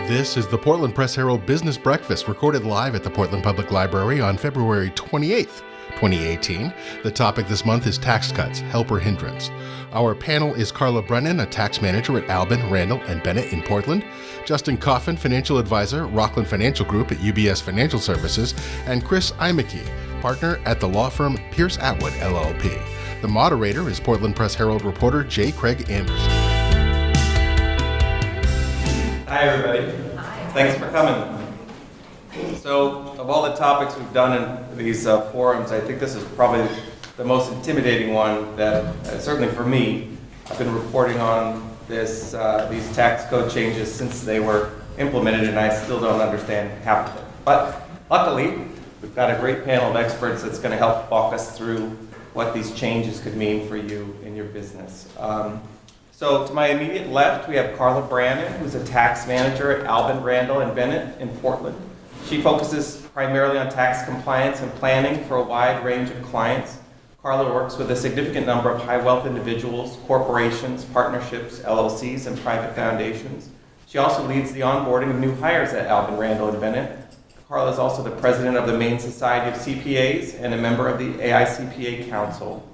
This is the Portland Press Herald Business Breakfast, recorded live at the Portland Public Library on February 28th, 2018. The topic this month is tax cuts, helper hindrance. Our panel is Karla Brannen, a tax manager at Albin, Randall, and Bennett in Portland, Justin Coffin, financial advisor, Rockland Financial Group at UBS Financial Services, and Kris Eimicke, partner at the law firm Pierce Atwood, LLP. The moderator is Portland Press Herald reporter J. Craig Anderson. Hi, everybody. Hi. Thanks for coming. So, of all the topics we've done in these forums, I think this is probably the most intimidating one that, certainly for me, I've been reporting on these tax code changes since they were implemented, and I still don't understand half of it. But luckily, we've got a great panel of experts that's going to help walk us through what these changes could mean for you in your business. So to my immediate left, we have Karla Brannen, who's a tax manager at Albin, Randall, and Bennett in Portland. She focuses primarily on tax compliance and planning for a wide range of clients. Karla works with a significant number of high-wealth individuals, corporations, partnerships, LLCs, and private foundations. She also leads the onboarding of new hires at Albin, Randall, and Bennett. Karla is also the president of the Maine Society of CPAs and a member of the AICPA Council.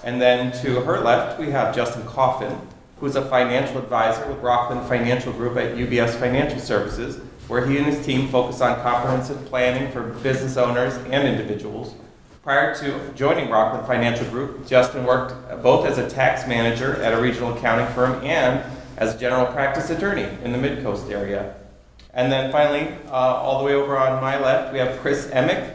And then to her left, we have Justin Coffin, who's a financial advisor with Rockland Financial Group at UBS Financial Services, where he and his team focus on comprehensive planning for business owners and individuals. Prior to joining Rockland Financial Group, Justin worked both as a tax manager at a regional accounting firm and as a general practice attorney in the Mid-Coast area. And then finally, all the way over on my left, we have Kris Eimicke.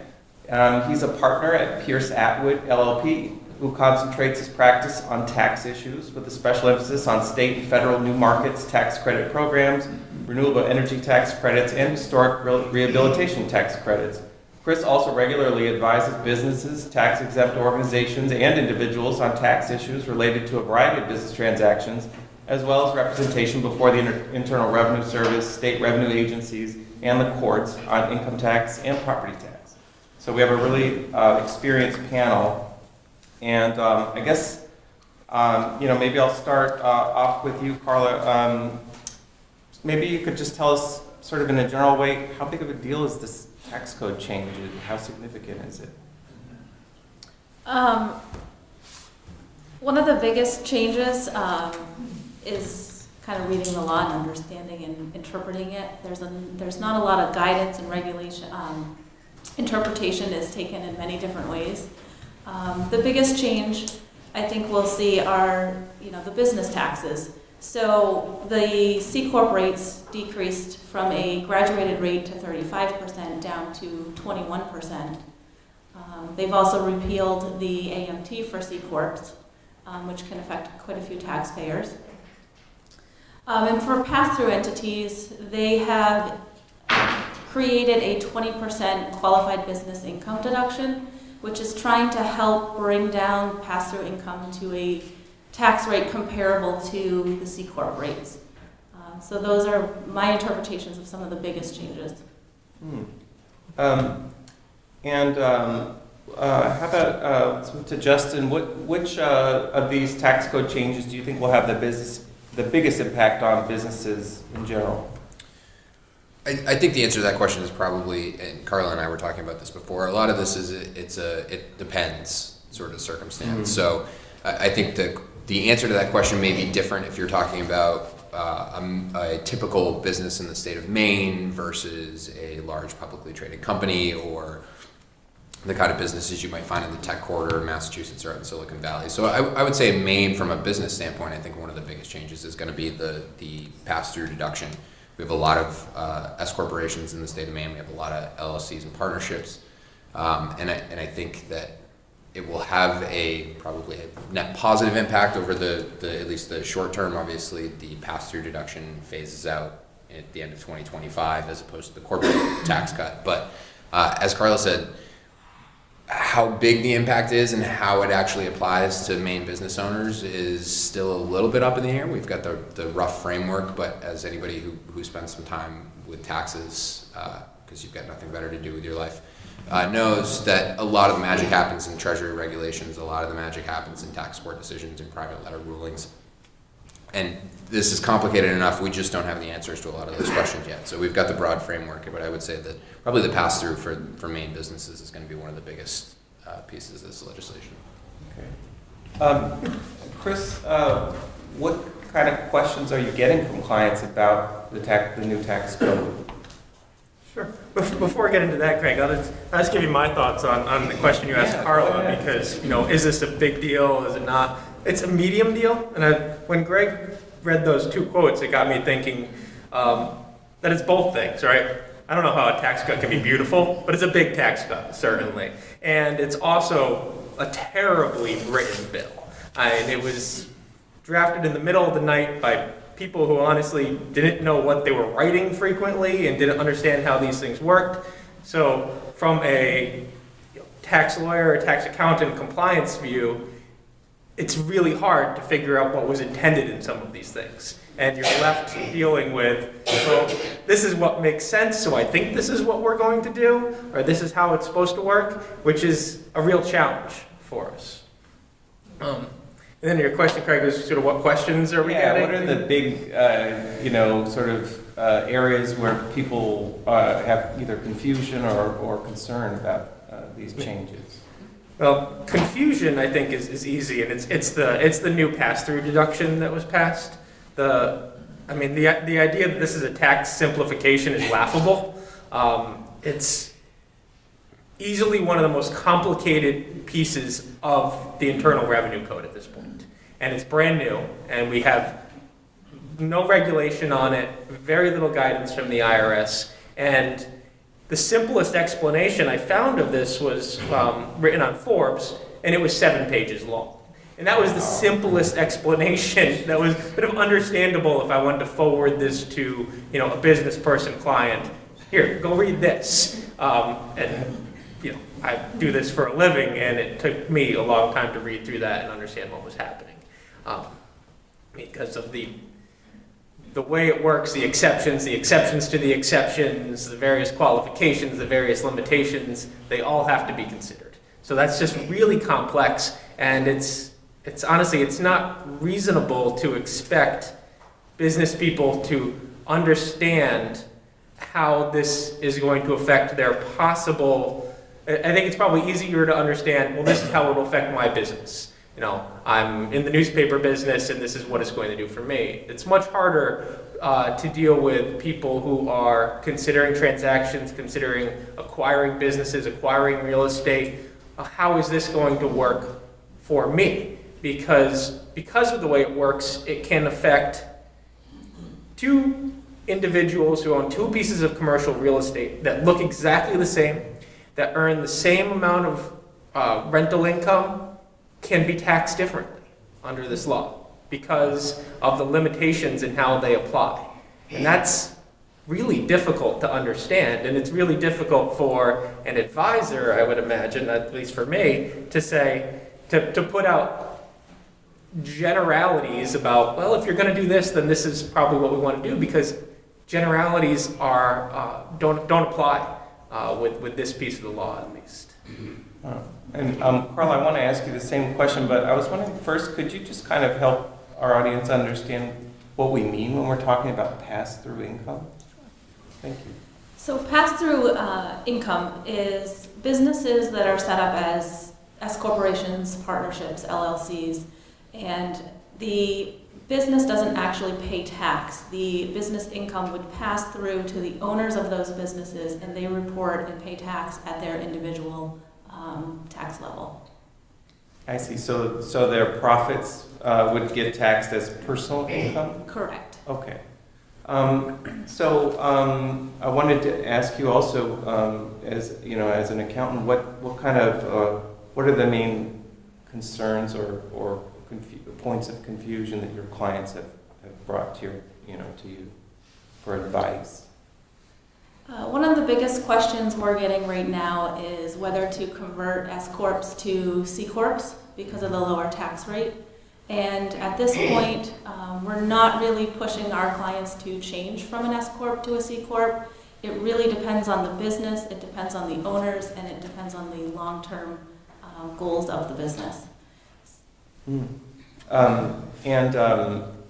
He's a partner at Pierce Atwood, LLP, who concentrates his practice on tax issues with a special emphasis on state and federal new markets tax credit programs, renewable energy tax credits, and historic rehabilitation tax credits. Kris also regularly advises businesses, tax-exempt organizations, and individuals on tax issues related to a variety of business transactions, as well as representation before the Internal Revenue Service, state revenue agencies, and the courts on income tax and property tax. So we have a really experienced panel. And I guess, maybe I'll start off with you, Karla. Maybe you could just tell us, sort of in a general way, how big of a deal is this tax code change? How significant is it? One of the biggest changes is kind of reading the law and understanding and interpreting it. There's not a lot of guidance and regulation. Interpretation is taken in many different ways. The biggest change I think we'll see are, the business taxes. So the C Corp rates decreased from a graduated rate to 35% down to 21%. They've also repealed the AMT for C Corps, which can affect quite a few taxpayers. And for pass-through entities, they have created a 20% qualified business income deduction, which is trying to help bring down pass-through income to a tax rate comparable to the C Corp rates. So those are my interpretations of some of the biggest changes. How about let's move to Justin? Which of these tax code changes do you think will have the biggest impact on businesses in general? I think the answer to that question is probably, and Karla and I were talking about this before, a lot of this is it depends sort of circumstance. Mm-hmm. So I think the answer to that question may be different if you're talking about a typical business in the state of Maine versus a large publicly traded company, or the kind of businesses you might find in the tech corridor of Massachusetts or out in Silicon Valley. So I would say Maine, from a business standpoint, I think one of the biggest changes is going to be the pass-through deduction. We have a lot of S corporations in the state of Maine. We have a lot of LLCs and partnerships, and I think that it will have probably a net positive impact over the at least the short term. Obviously, the pass-through deduction phases out at the end of 2025 as opposed to the corporate tax cut. But as Karla said, how big the impact is and how it actually applies to Maine business owners is still a little bit up in the air. We've got the rough framework, but as anybody who spends some time with taxes, because you've got nothing better to do with your life, knows that a lot of the magic happens in Treasury regulations, a lot of the magic happens in tax court decisions and private letter rulings. And this is complicated enough, we just don't have the answers to a lot of those questions yet. So we've got the broad framework, but I would say that probably the pass-through for Maine businesses is going to be one of the biggest pieces of this legislation. Okay. Kris, what kind of questions are you getting from clients about the new tax code? Sure. Before I get into that, Craig, I'll just give you my thoughts on the question you asked Karla, because, is this a big deal? Is it not? It's a medium deal. And when Greg read those two quotes, it got me thinking that it's both things, right? I don't know how a tax cut can be beautiful, but it's a big tax cut, certainly. And it's also a terribly written bill. It was drafted in the middle of the night by people who honestly didn't know what they were writing frequently and didn't understand how these things worked. So from a tax lawyer, a tax accountant compliance view, it's really hard to figure out what was intended in some of these things. And you're left dealing with, well, this is what makes sense, so I think this is what we're going to do, or this is how it's supposed to work, which is a real challenge for us. And then your question, Craig, was sort of what questions are we getting? What are the big, areas where people have either confusion or concern about these changes? Well, confusion, I think, is easy, and it's the new pass-through deduction that was passed. The idea that this is a tax simplification is laughable. It's easily one of the most complicated pieces of the Internal Revenue Code at this point. And it's brand new, and we have no regulation on it, very little guidance from the IRS. And the simplest explanation I found of this was written on Forbes, and it was 7 pages long. And that was the simplest explanation that was a bit of understandable if I wanted to forward this to a business person client. Here, go read this. I do this for a living, and it took me a long time to read through that and understand what was happening. Because of the way it works, the exceptions to the exceptions, the various qualifications, the various limitations, they all have to be considered. So that's just really complex, and it's honestly, it's not reasonable to expect business people to understand how this is going to affect their possible. I think it's probably easier to understand, well, this is how it will affect my business. I'm in the newspaper business, and this is what it's going to do for me. It's much harder to deal with people who are considering transactions, considering acquiring businesses, acquiring real estate. How is this going to work for me? Because of the way it works, it can affect 2 individuals who own 2 pieces of commercial real estate that look exactly the same, that earn the same amount of rental income, can be taxed differently under this law because of the limitations in how they apply. And that's really difficult to understand, and it's really difficult for an advisor, I would imagine, at least for me, to say, to put out generalities about, well, if you're going to do this, then this is probably what we want to do, because generalities don't apply with this piece of the law, at least. And Karla, I want to ask you the same question, but I was wondering first, could you just kind of help our audience understand what we mean when we're talking about pass-through income? Thank you. So pass-through income is businesses that are set up as corporations, partnerships, LLCs, and the business doesn't actually pay tax. The business income would pass through to the owners of those businesses, and they report and pay tax at their individual tax level. I see. So their profits would get taxed as personal income? Correct. Okay. I wanted to ask you also, as an accountant, what are the main concerns or points of confusion that your clients have brought to you for advice? One of the biggest questions we're getting right now is whether to convert S Corps to C Corps because of the lower tax rate. And at this point, we're not really pushing our clients to change from an S Corp to a C Corp. It really depends on the business, it depends on the owners, and it depends on the long-term goals of the business.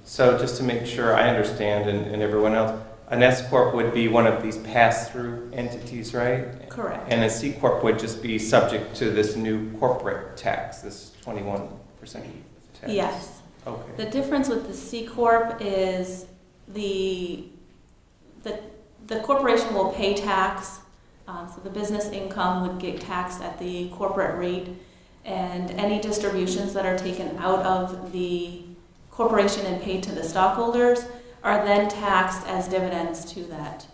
So just to make sure I understand and everyone else, an S Corp would be one of these pass-through entities, right? Correct. And a C Corp would just be subject to this new corporate tax, this 21% tax? Yes. Okay. The difference with the C Corp is the corporation will pay tax, so the business income would get taxed at the corporate rate, and any distributions that are taken out of the corporation and paid to the stockholders are then taxed as dividends to that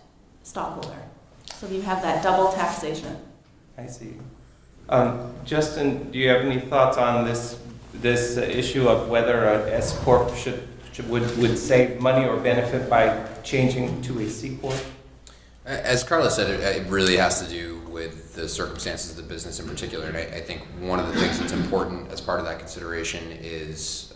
stockholder. So you have that double taxation. I see. Justin, do you have any thoughts on this issue of whether an S Corp would save money or benefit by changing to a C Corp? As Karla said, it really has to do with the circumstances of the business in particular. And I think one of the things that's important as part of that consideration is,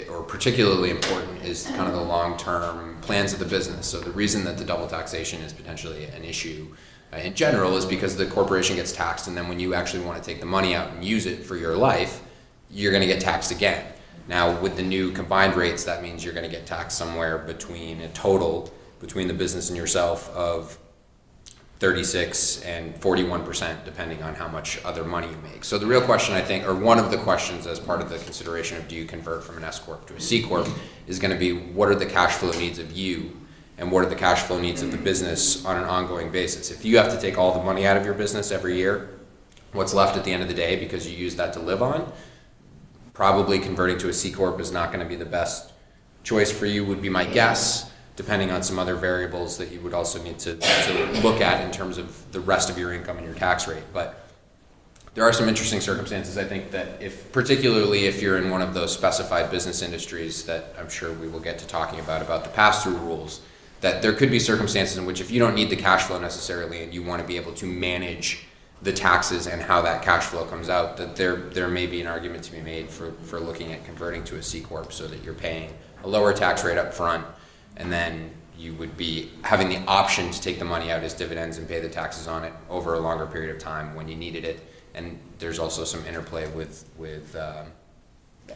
or particularly important, is kind of the long-term plans of the business. So the reason that the double taxation is potentially an issue in general is because the corporation gets taxed, and then when you actually want to take the money out and use it for your life, you're going to get taxed again. Now, with the new combined rates, that means you're going to get taxed somewhere between a total between the business and yourself of 36 and 41%, depending on how much other money you make. So the real question, I think, or one of the questions as part of the consideration of do you convert from an S Corp to a C Corp, is going to be what are the cash flow needs of you and what are the cash flow needs of the business on an ongoing basis. If you have to take all the money out of your business every year, what's left at the end of the day because you use that to live on, probably converting to a C Corp is not going to be the best choice for you, would be my guess, depending on some other variables that you would also need to look at in terms of the rest of your income and your tax rate. But there are some interesting circumstances, I think, that particularly if you're in one of those specified business industries that I'm sure we will get to talking about the pass-through rules, that there could be circumstances in which if you don't need the cash flow necessarily and you want to be able to manage the taxes and how that cash flow comes out, that there may be an argument to be made for looking at converting to a C Corp so that you're paying a lower tax rate up front, and then you would be having the option to take the money out as dividends and pay the taxes on it over a longer period of time when you needed it. And there's also some interplay with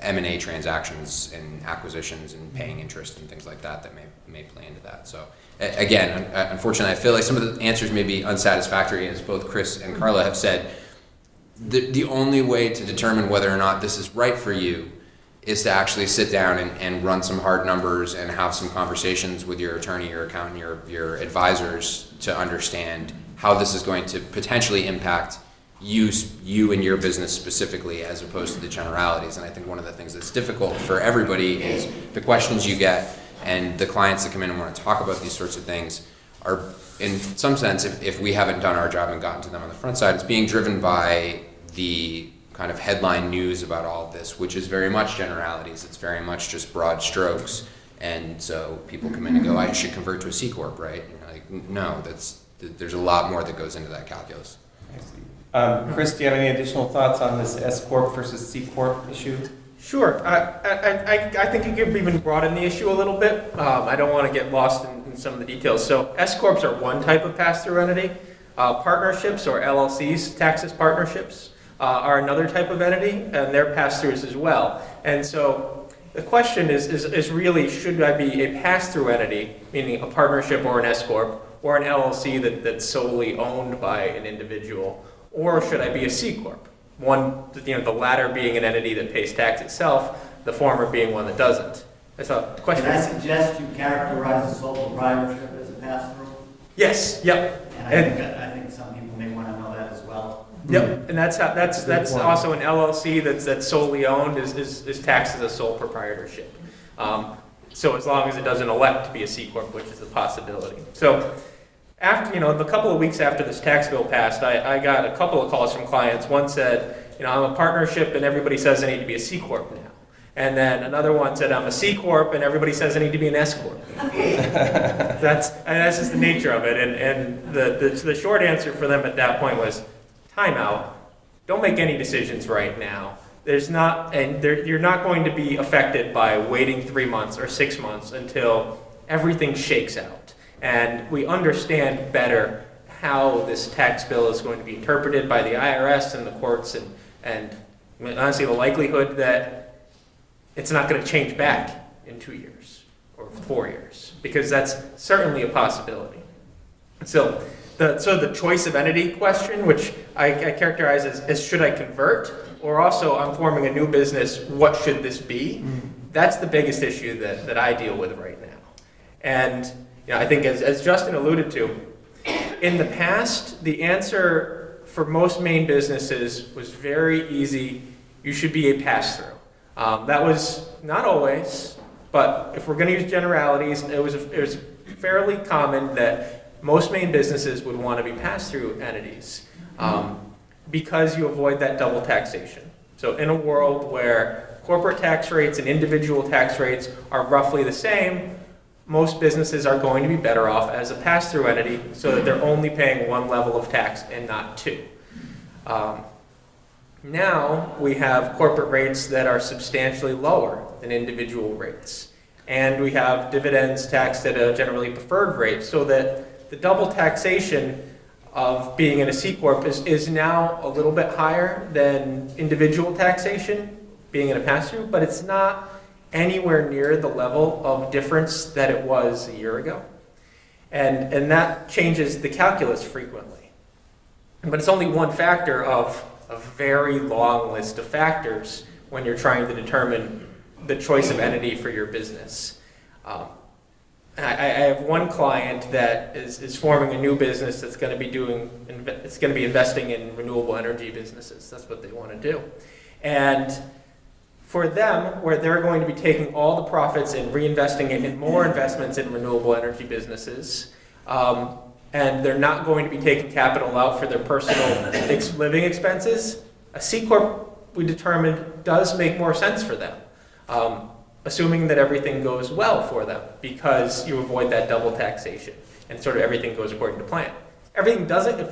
M&A transactions and acquisitions and paying interest and things like that may play into that. So again, unfortunately, I feel like some of the answers may be unsatisfactory, as both Kris and Karla have said. The only way to determine whether or not this is right for you is to actually sit down and run some hard numbers and have some conversations with your attorney, your accountant, your advisors to understand how this is going to potentially impact you and your business specifically, as opposed to the generalities. And I think one of the things that's difficult for everybody is the questions you get and the clients that come in and want to talk about these sorts of things are, in some sense, if we haven't done our job and gotten to them on the front side, it's being driven by the kind of headline news about all of this, which is very much generalities. It's very much just broad strokes. And so people come in and go, I should convert to a C Corp, right? And you're like, no, there's a lot more that goes into that calculus. I see. Kris, do you have any additional thoughts on this S Corp versus C Corp issue? Sure. I think you could even broaden the issue a little bit. I don't want to get lost in some of the details. So S Corps are one type of pass-through entity. Partnerships, or LLCs, taxes partnerships, are another type of entity, and they're pass-throughs as well. And so the question is really, should I be a pass-through entity, meaning a partnership or an S Corp, or an LLC that's solely owned by an individual, or should I be a C Corp? One, the latter being an entity that pays tax itself, the former being one that doesn't. That's a question. Can I suggest you characterize the sole proprietorship as a pass-through? Yes. Yep. And I think some people may want to know that as well. Yep. And that's also an LLC that's solely owned is taxed as a sole proprietorship. So as long as it doesn't elect to be a C Corp, which is a possibility. So after, a couple of weeks after this tax bill passed, I got a couple of calls from clients. One said, I'm a partnership and everybody says I need to be a C Corp now. And then another one said, I'm a C Corp and everybody says I need to be an S Corp. That's just the nature of it. And the short answer for them at that point was, time out. Don't make any decisions right now. You're not going to be affected by waiting 3 months or 6 months until everything shakes out. And we understand better how this tax bill is going to be interpreted by the IRS and the courts, and honestly the likelihood that it's not going to change back in 2 years or 4 years, because that's certainly a possibility. So the choice of entity question, which I characterize as should I convert, or also I'm forming a new business, what should this be? That's the biggest issue that I deal with right now. And I think as Justin alluded to, in the past, the answer for most Maine businesses was very easy. You should be a pass-through. That was not always, but if we're going to use generalities, it was fairly common that most Maine businesses would want to be pass-through entities because you avoid that double taxation. So in a world where corporate tax rates and individual tax rates are roughly the same, most businesses are going to be better off as a pass-through entity so that they're only paying one level of tax and not two. Now we have corporate rates that are substantially lower than individual rates. And we have dividends taxed at a generally preferred rate, so that the double taxation of being in a C Corp is now a little bit higher than individual taxation being in a pass-through, but it's not anywhere near the level of difference that it was a year ago. And that changes the calculus frequently. But it's only one factor of a very long list of factors when you're trying to determine the choice of entity for your business. I have one client that is forming a new business that's going to be investing in renewable energy businesses. That's what they want to do. And for them, where they're going to be taking all the profits and reinvesting it in more investments in renewable energy businesses, and they're not going to be taking capital out for their personal living expenses, a C Corp, we determined, does make more sense for them, assuming that everything goes well for them, because you avoid that double taxation and sort of everything goes according to plan. If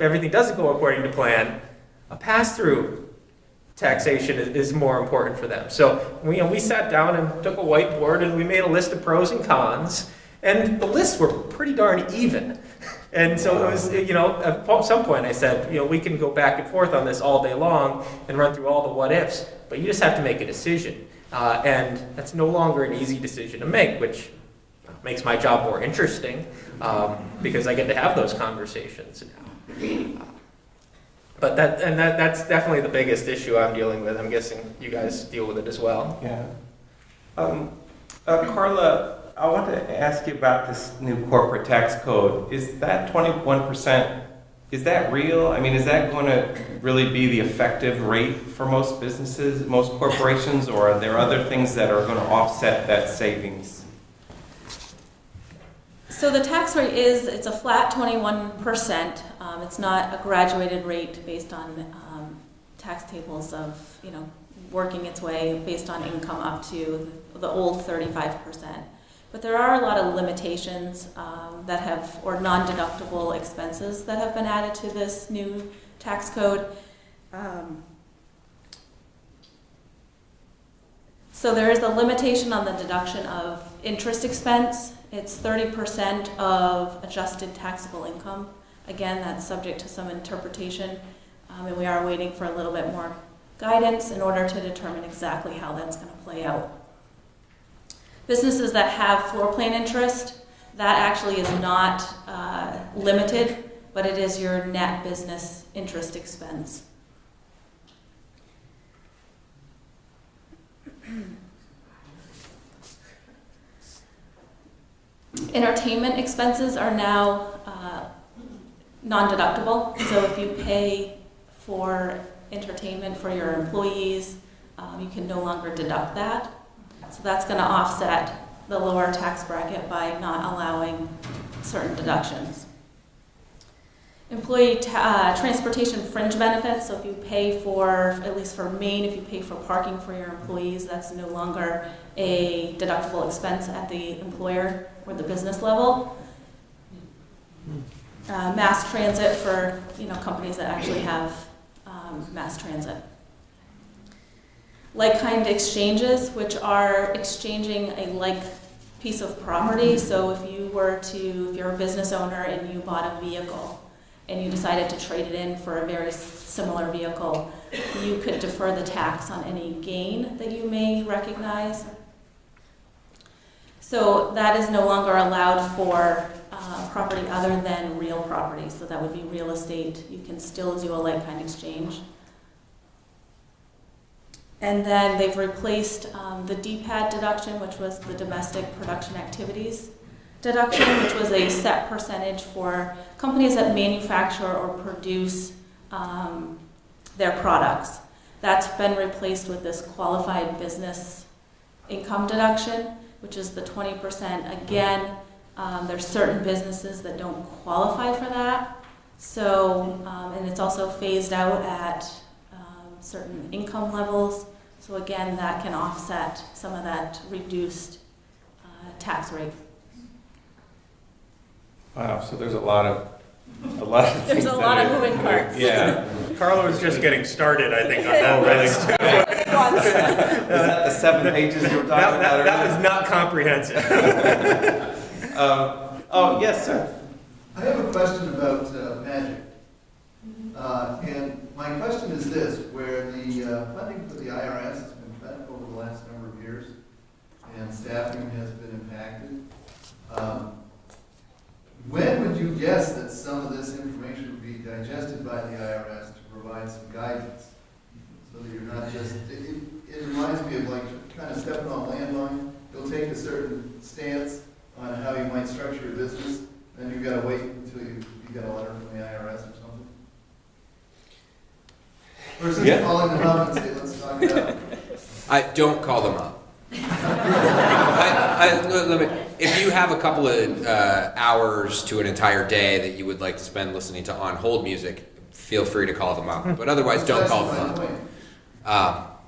everything doesn't go according to plan, a pass-through taxation is more important for them. So we sat down and took a whiteboard and we made a list of pros and cons, and the lists were pretty darn even. And so it was, at some point I said, we can go back and forth on this all day long and run through all the what ifs, but you just have to make a decision. And that's no longer an easy decision to make, which makes my job more interesting because I get to have those conversations now. But that's definitely the biggest issue I'm dealing with. I'm guessing you guys deal with it as well. Yeah. Karla, I want to ask you about this new corporate tax code. Is that 21%, is that real? I mean, is that going to really be the effective rate for most businesses, most corporations, or are there other things that are going to offset that savings? So the tax rate it's a flat 21%. It's not a graduated rate based on tax tables of, working its way based on income up to the old 35%. But there are a lot of limitations or non-deductible expenses that have been added to this new tax code. So there is a limitation on the deduction of interest expense. It's 30% of adjusted taxable income. Again, that's subject to some interpretation, and we are waiting for a little bit more guidance in order to determine exactly how that's going to play out. Businesses that have floor plan interest, that actually is not limited, but it is your net business interest expense. Entertainment expenses are now non-deductible, so if you pay for entertainment for your employees, you can no longer deduct that. So that's going to offset the lower tax bracket by not allowing certain deductions. Employee transportation fringe benefits, so if you pay for, at least for Maine, if you pay for parking for your employees, that's no longer a deductible expense at the employer or the business level. Mass transit for companies that actually have mass transit. Like-kind exchanges, which are exchanging a like piece of property. So if you're a business owner and you bought a vehicle and you decided to trade it in for a very similar vehicle, you could defer the tax on any gain that you may recognize. So that is no longer allowed for property other than real property. So that would be real estate. You can still do a like-kind exchange. And then they've replaced the DPAD deduction, which was the domestic production activities deduction, which was a set percentage for companies that manufacture or produce their products. That's been replaced with this qualified business income deduction, which is the 20%. Again, there's certain businesses that don't qualify for that. So, and it's also phased out at certain income levels. So again, that can offset some of that reduced tax rate. Wow, so there's a lot of things. There's a lot of moving parts. Yeah. Karla was just getting started, I think, on that list. Is that the 7 pages you were talking about? That was not comprehensive. Oh, yes, sir. I have a question about magic. And my question is this, where the funding for the IRS has been cut over the last number of years and staffing has been impacted, when would you guess that some of this information would be digested by the IRS to provide some guidance? So that you're not just, it reminds me of like kind of stepping on landmine. You'll take a certain stance on how you might structure your business, then you've got to wait until you get a letter from the IRS or something. Versus calling them up and say, let's talk it out. I don't call them up. If you have a couple of hours to an entire day that you would like to spend listening to on hold music, feel free to call them up. But otherwise, don't call them up.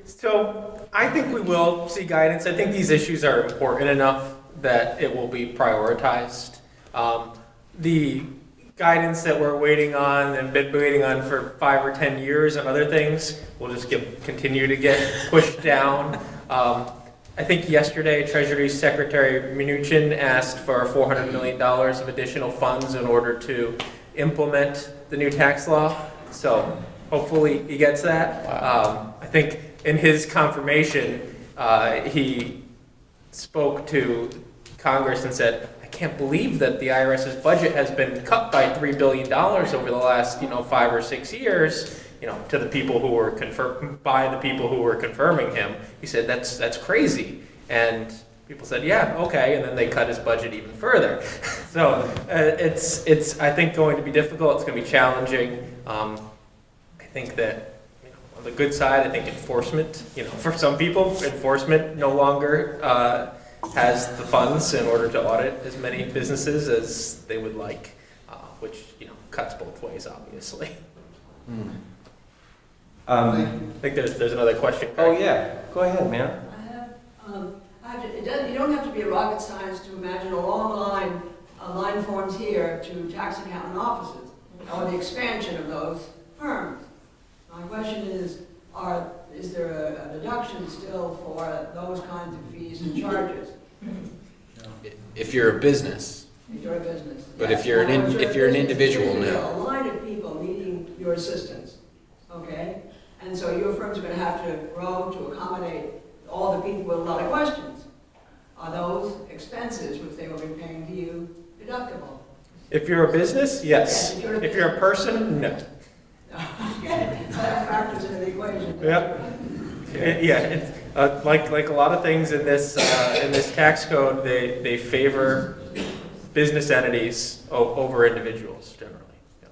So I think we will see guidance. I think these issues are important enough that it will be prioritized. The guidance that we're waiting on and been waiting on for 5 or 10 years on other things will just continue to get pushed down. I think yesterday Treasury Secretary Mnuchin asked for $400 million of additional funds in order to implement the new tax law. So hopefully he gets that. Wow. I think in his confirmation, he spoke to Congress and said, I can't believe that the IRS's budget has been cut by $3 billion over the last 5 or 6 years. To the people who were confirming him. He said that's crazy, and people said yeah, okay, and then they cut his budget even further. So it's I think going to be difficult. It's going to be challenging. I think that on the good side, I think enforcement. For some people, enforcement no longer has the funds in order to audit as many businesses as they would like, which cuts both ways, obviously. I think there's another question. Oh yeah, go ahead, man. You don't have to be a rocket science to imagine a long line forms here to tax accountant offices, or the expansion of those firms. My question is there a deduction still for those kinds of fees and charges? If you're a business. If you're a business. But yes. if you're an individual, no. A line of people needing your assistance, okay? And so your firms are going to have to grow to accommodate all the people with a lot of questions. Are those expenses, which they will be paying to you, deductible? If you're a business, yes. If you're a if you're a person, no. Okay, so that factors into the equation. Yeah. Like a lot of things in this tax code, they favor business entities over individuals generally. Yeah.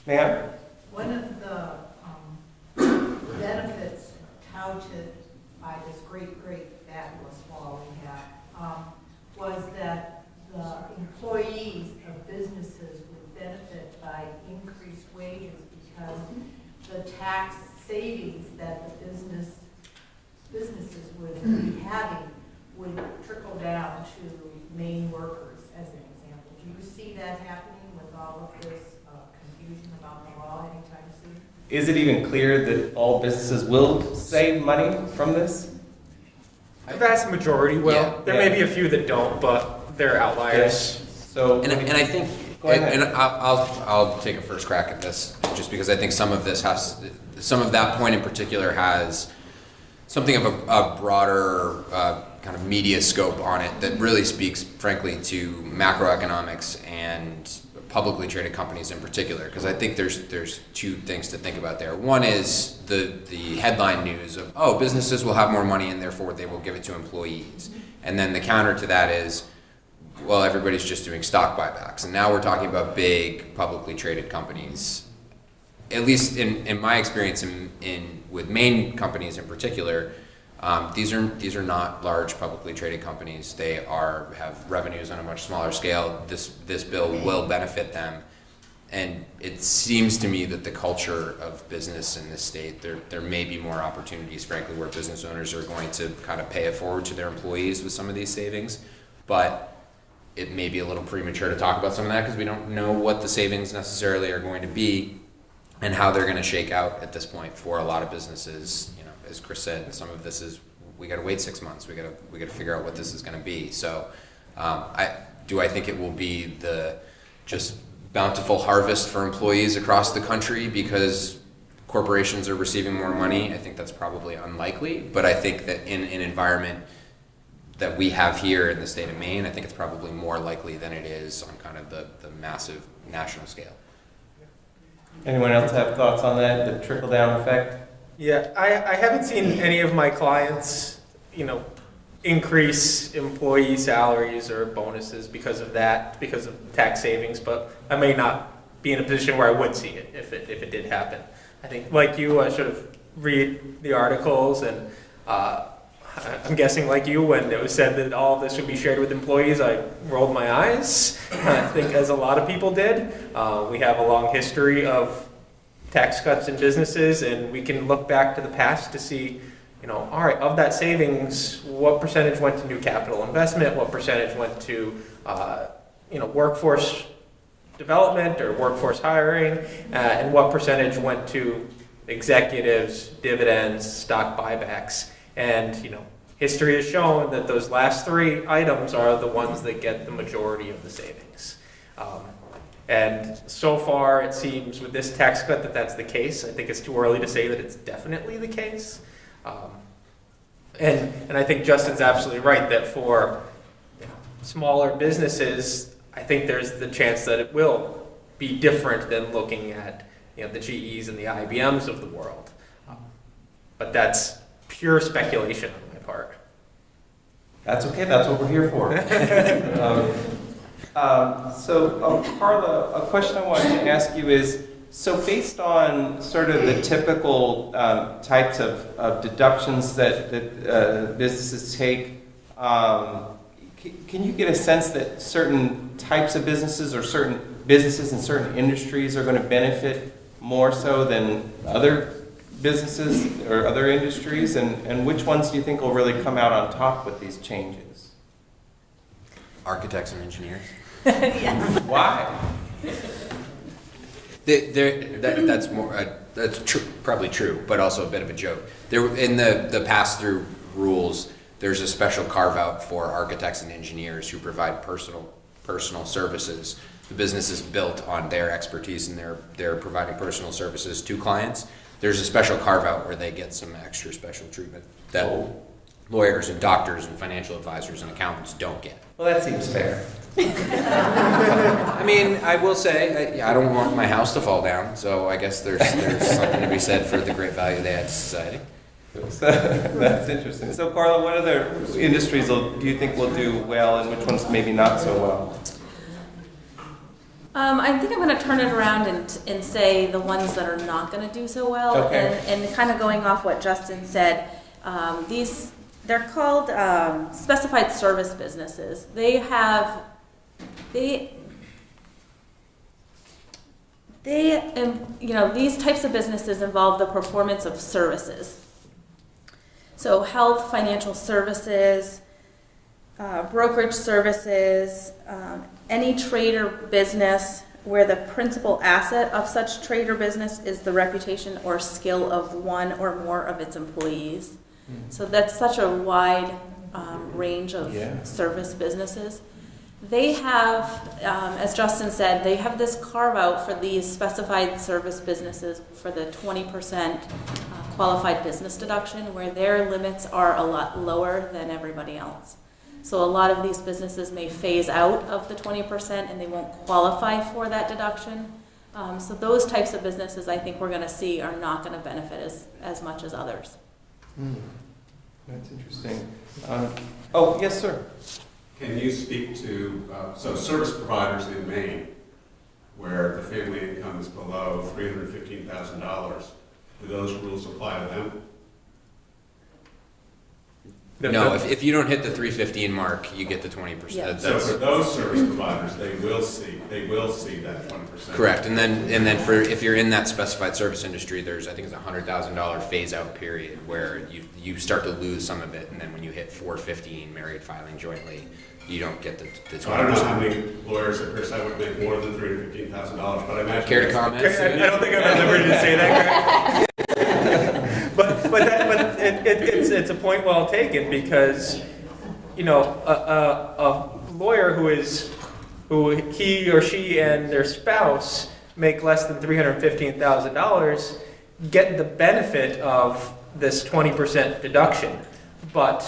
Ma'am? One of the benefits touted by this great fabulous law we had was that the employees of businesses would benefit by increased wages because the tax savings that the businesses would be having would trickle down to Maine workers, as an example. Do you see that happening with all of this confusion about the law anytime soon? Is it even clear that all businesses will save money from this? The vast majority will. Yeah. There may be a few that don't, but they're outliers. Yes. So, And I think, and I'll take a first crack at this, just because I think some of that point in particular has something of a broader kind of media scope on it that really speaks, frankly, to macroeconomics and publicly traded companies in particular, because I think there's two things to think about there. One is the headline news of, oh, businesses will have more money and therefore they will give it to employees. And then the counter to that is, well, everybody's just doing stock buybacks. And now we're talking about big publicly traded companies. At least in my experience with Maine companies in particular, these are not large publicly traded companies. They have revenues on a much smaller scale. This bill will benefit them, and it seems to me that the culture of business in this state, there may be more opportunities, frankly, where business owners are going to kind of pay it forward to their employees with some of these savings, but it may be a little premature to talk about some of that because we don't know what the savings necessarily are going to be and how they're going to shake out at this point for a lot of businesses. You know, as Kris said, some of this is we got to wait 6 months. We got to figure out what this is going to be. So, I think it will be the just bountiful harvest for employees across the country because corporations are receiving more money. I think that's probably unlikely, but I think that in an environment that we have here in the state of Maine, I think it's probably more likely than it is on kind of the massive national scale. Anyone else have thoughts on that, the trickle-down effect? Yeah, I haven't seen any of my clients, increase employee salaries or bonuses because of that, because of tax savings, but I may not be in a position where I would see it if it did happen. I think, like you, I should have read the articles, and I'm guessing like you, when it was said that all of this would be shared with employees, I rolled my eyes, I think as a lot of people did. We have a long history of tax cuts in businesses, and we can look back to the past to see, all right, of that savings, what percentage went to new capital investment, what percentage went to, workforce development or workforce hiring, and what percentage went to executives, dividends, stock buybacks. And, history has shown that those last three items are the ones that get the majority of the savings. And so far, it seems with this tax cut that that's the case. I think it's too early to say that it's definitely the case. And I think Justin's absolutely right that for smaller businesses, I think there's the chance that it will be different than looking at the GEs and the IBMs of the world. But that's pure speculation on my part. That's okay. That's what we're here for. Karla, a question I wanted to ask you is, so based on sort of the typical types of deductions that businesses take, can you get a sense that certain types of businesses or certain businesses in certain industries are going to benefit more so than other businesses or other industries, and which ones do you think will really come out on top with these changes? Architects and engineers. Yes. Why? That's true, probably true, but also a bit of a joke. There in the pass-through rules, there's a special carve-out for architects and engineers who provide personal services. The business is built on their expertise, and they're providing personal services to clients. There's a special carve-out where they get some extra special treatment that lawyers and doctors and financial advisors and accountants don't get. Well, that seems fair. I mean, I will say, I don't want my house to fall down, so I guess there's something to be said for the great value they add to society. That's interesting. So, Karla, what other industries do you think will do well, and which ones maybe not so well? I think I'm going to turn it around and say the ones that are not going to do so well. Okay. And kind of going off what Justin said, they're called specified service businesses. These types of businesses involve the performance of services. So health, financial services, brokerage services, any trade or business where the principal asset of such trade or business is the reputation or skill of one or more of its employees. So that's such a wide range of service businesses. They have, as Justin said, they have this carve out for these specified service businesses for the 20% qualified business deduction, where their limits are a lot lower than everybody else. So a lot of these businesses may phase out of the 20% and they won't qualify for that deduction. So those types of businesses I think we're going to see are not going to benefit as much as others. That's interesting. Oh, yes, sir. Can you speak to, so service providers in Maine, where the family income is below $315,000, do those rules apply to them? No, if you don't hit the 315 mark, you get the 20%. Yeah. So for those service providers, they will see that 20%. Correct, and then for if you're in that specified service industry, there's I think it's a $100,000 phase out period where you start to lose some of it, and then when you hit 415 married filing jointly, you don't get the 20%. So I don't know how many lawyers at Kris I would make more than $315,000, but I imagine. Care to comment? I don't think I'm at liberty to say that, Greg. but it's a point well taken, because a lawyer who he or she and their spouse make less than $315,000 get the benefit of this 20% deduction, but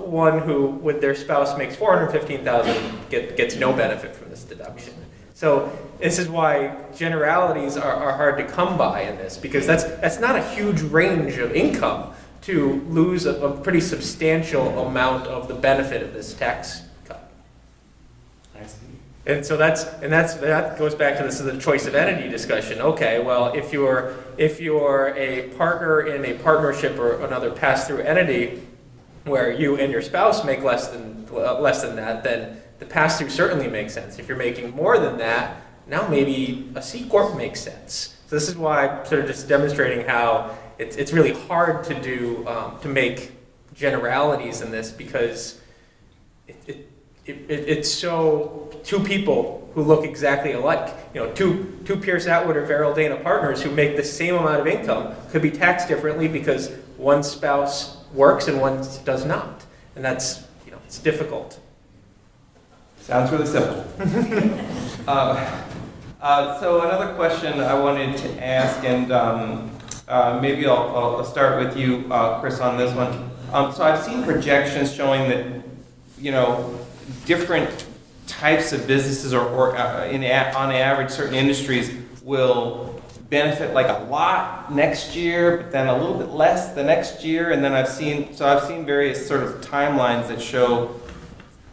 one who with their spouse makes $415,000 gets no benefit from this deduction. So this is why generalities are hard to come by in this, because that's not a huge range of income to lose a pretty substantial amount of the benefit of this tax cut. I see. And so that goes back to this is the choice of entity discussion. Okay, well if you're a partner in a partnership or another pass-through entity where you and your spouse make less than that, then the pass-through certainly makes sense. If you're making more than that, now maybe a C Corp makes sense. So this is why I'm sort of just demonstrating how it's really hard to do to make generalities in this, because it's so two people who look exactly alike. Two Pierce Atwood or Herald Dana partners who make the same amount of income could be taxed differently because one spouse works and one does not, and that's it's difficult. Sounds really simple. So another question I wanted to ask, and maybe I'll start with you, Kris, on this one. So I've seen projections showing that, different types of businesses or on average, certain industries will benefit like a lot next year, but then a little bit less the next year. And then I've seen various sort of timelines that show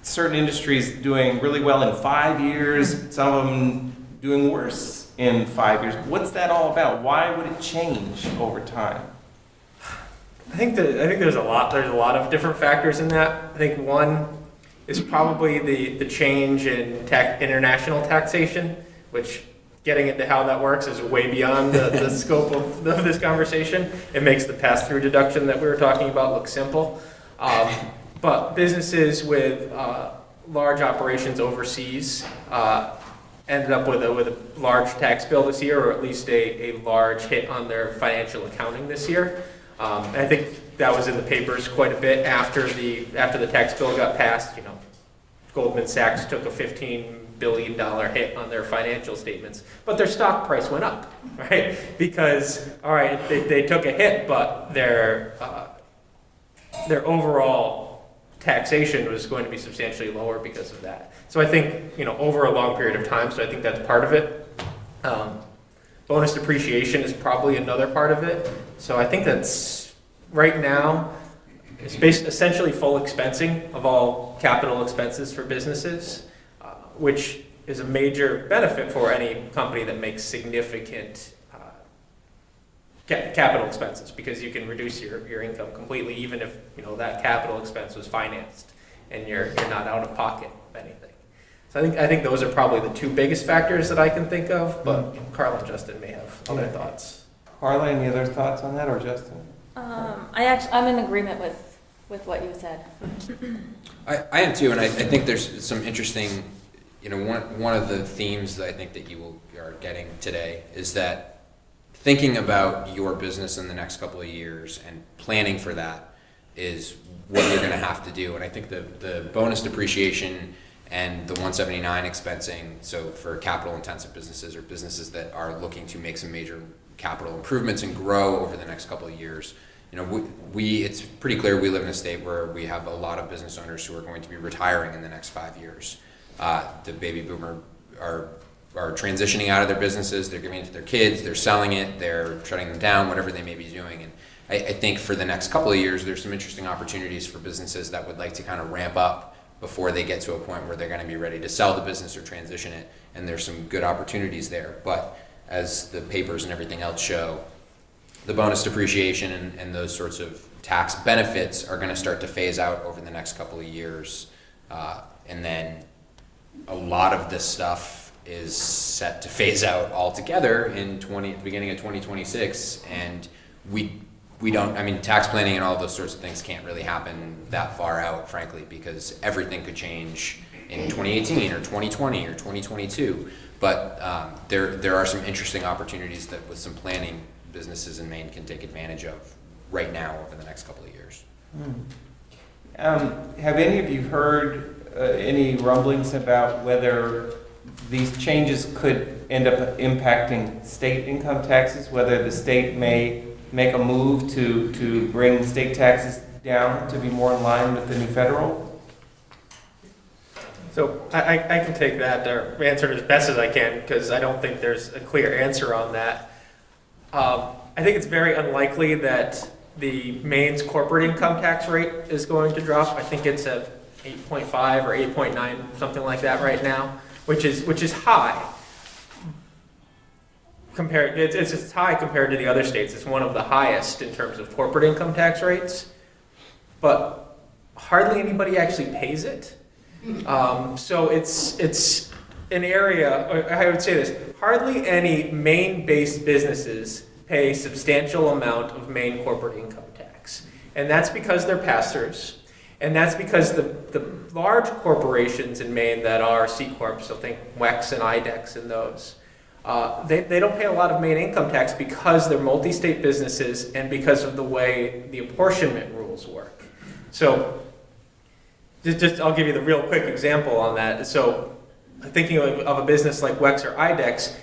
certain industries doing really well in 5 years, some of them doing worse in 5 years. What's that all about? Why would it change over time? I think there's a lot of different factors in that. I think one is probably the change in international taxation, which getting into how that works is way beyond the scope of this conversation. It makes the pass-through deduction that we were talking about look simple. But businesses with large operations overseas ended up with a large tax bill this year, or at least a large hit on their financial accounting this year. And I think that was in the papers quite a bit after the tax bill got passed. Goldman Sachs took a $15 billion hit on their financial statements, but their stock price went up, right? Because they took a hit, but their overall taxation was going to be substantially lower because of that. So I think, over a long period of time, so I think that's part of it. Bonus depreciation is probably another part of it. So I think that's, right now, it's essentially full expensing of all capital expenses for businesses, which is a major benefit for any company that makes significant capital expenses, because you can reduce your income completely, even if that capital expense was financed and you're not out of pocket of anything. So I think those are probably the two biggest factors that I can think of, but Karla and Justin may have other thoughts. Karla, any other thoughts on that, or Justin? I'm in agreement with what you said. I am too, and I think there's some interesting, one of the themes that I think that you are getting today is that thinking about your business in the next couple of years and planning for that is what you're going to have to do. And I think the bonus depreciation and the 179 expensing, so for capital intensive businesses or businesses that are looking to make some major capital improvements and grow over the next couple of years. It's pretty clear we live in a state where we have a lot of business owners who are going to be retiring in the next 5 years. The baby boomer are transitioning out of their businesses, they're giving it to their kids, they're selling it, they're shutting them down, whatever they may be doing. And I think for the next couple of years, there's some interesting opportunities for businesses that would like to kind of ramp up before they get to a point where they're going to be ready to sell the business or transition it. And there's some good opportunities there. But as the papers and everything else show, the bonus depreciation and those sorts of tax benefits are going to start to phase out over the next couple of years. And then a lot of this stuff is set to phase out altogether in the beginning of 2026. And we don't, tax planning and all those sorts of things can't really happen that far out, frankly, because everything could change in 2018 or 2020 or 2022. But there are some interesting opportunities that with some planning, businesses in Maine can take advantage of right now over the next couple of years. Have any of you heard any rumblings about whether these changes could end up impacting state income taxes, whether the state may make a move to bring state taxes down to be more in line with the new federal? So I can take that or answer it as best as I can because I don't think there's a clear answer on that. I think it's very unlikely that the Maine's corporate income tax rate is going to drop. I think it's at 8.5 or 8.9, something like that right now, which is high. It's high compared to the other states. It's one of the highest in terms of corporate income tax rates, but hardly anybody actually pays it. So it's an area, I would say this, hardly any Maine-based businesses pay a substantial amount of Maine corporate income tax. And that's because they're pass-throughs. And that's because the large corporations in Maine that are C-Corps, so think WEX and IDEX and those, they don't pay a lot of Maine income tax because they're multi-state businesses and because of the way the apportionment rules work. So just I'll give you the real quick example on that. So thinking of a business like WEX or IDEX,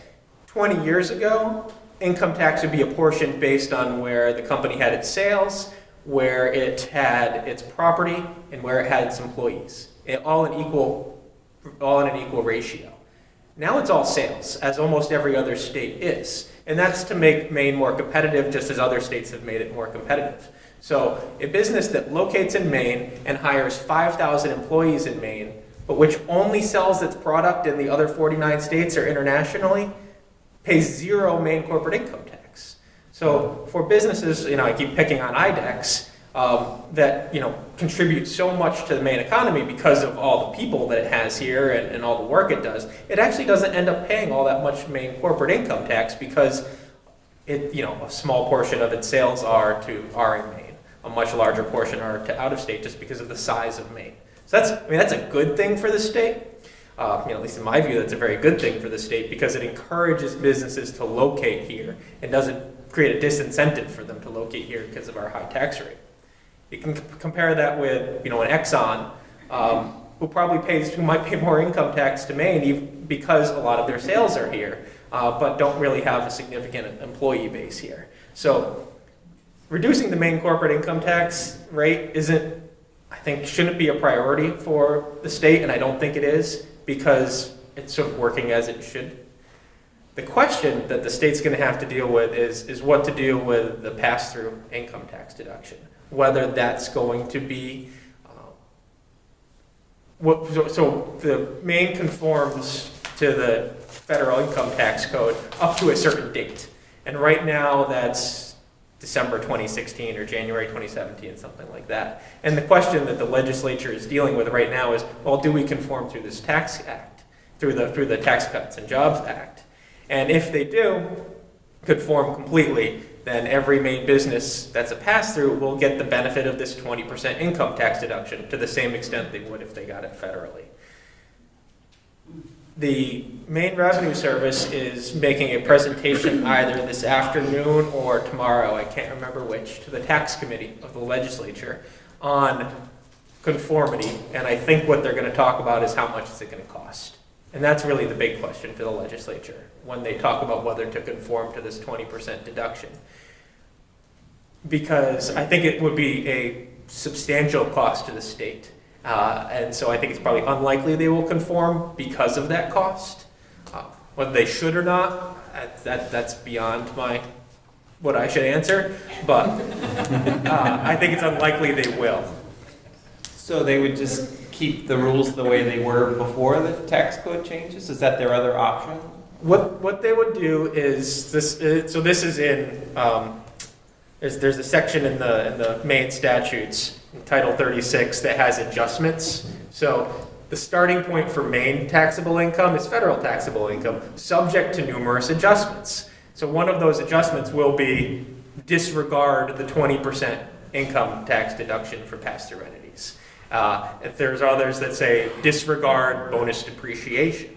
20 years ago, income tax would be apportioned based on where the company had its sales, where it had its property, and where it had its employees, all in an equal ratio. Now it's all sales, as almost every other state is. And that's to make Maine more competitive, just as other states have made it more competitive. So a business that locates in Maine and hires 5,000 employees in Maine, but which only sells its product in the other 49 states or internationally, pays zero Maine corporate income tax. So for businesses, I keep picking on IDEX, that contribute so much to the Maine economy because of all the people that it has here and all the work it does, it actually doesn't end up paying all that much Maine corporate income tax because a small portion of its sales are in Maine. A much larger portion are to out of state just because of the size of Maine. So that's a good thing for the state. At least in my view, that's a very good thing for the state because it encourages businesses to locate here and doesn't create a disincentive for them to locate here because of our high tax rate. You can compare that with, an Exxon, who might pay more income tax to Maine even because a lot of their sales are here, but don't really have a significant employee base here. So reducing the Maine corporate income tax rate shouldn't be a priority for the state, and I don't think it is because it's sort of working as it should. The question that the state's going to have to deal with is what to do with the pass-through income tax deduction. Whether that's going to be, so the Maine conforms to the federal income tax code up to a certain date. And right now that's December 2016 or January 2017, something like that. And the question that the legislature is dealing with right now is, well, do we conform through this tax act, through the Tax Cuts and Jobs Act? And if they do conform completely, then every Maine business that's a pass-through will get the benefit of this 20% income tax deduction to the same extent they would if they got it federally. The Maine Revenue Service is making a presentation either this afternoon or tomorrow, I can't remember which, to the tax committee of the legislature on conformity. And I think what they're going to talk about is how much is it going to cost. And that's really the big question for the legislature when they talk about whether to conform to this 20% deduction. Because I think it would be a substantial cost to the state. And so I think it's probably unlikely they will conform because of that cost. Whether they should or not, that's beyond what I should answer. But I think it's unlikely they will. So they would just keep the rules the way they were before the tax code changes? Is that their other option? What they would do is this. So this is in there's a section in the Maine statutes, Title 36, that has adjustments. So the starting point for Maine taxable income is federal taxable income, subject to numerous adjustments. So one of those adjustments will be disregard the 20% income tax deduction for pass-through entities. If there's others that say disregard bonus depreciation,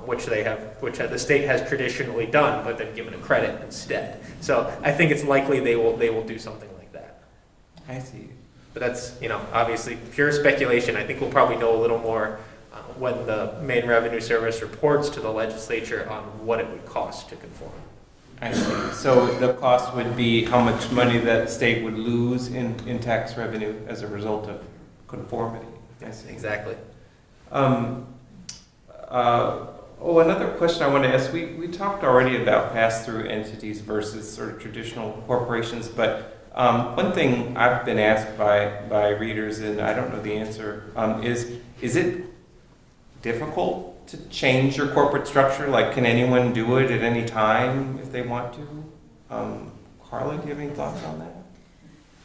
which the state has traditionally done, but then given a credit instead. So I think it's likely they will do something like that. I see. But that's obviously pure speculation. I think we'll probably know a little more when the Maine Revenue Service reports to the legislature on what it would cost to conform. I see. So the cost would be how much money that state would lose in tax revenue as a result of conformity. Yes, exactly. Another question I want to ask. We talked already about pass-through entities versus sort of traditional corporations, but one thing I've been asked by readers, and I don't know the answer, is it difficult to change your corporate structure? Like, can anyone do it at any time if they want to? Karla, do you have any thoughts on that?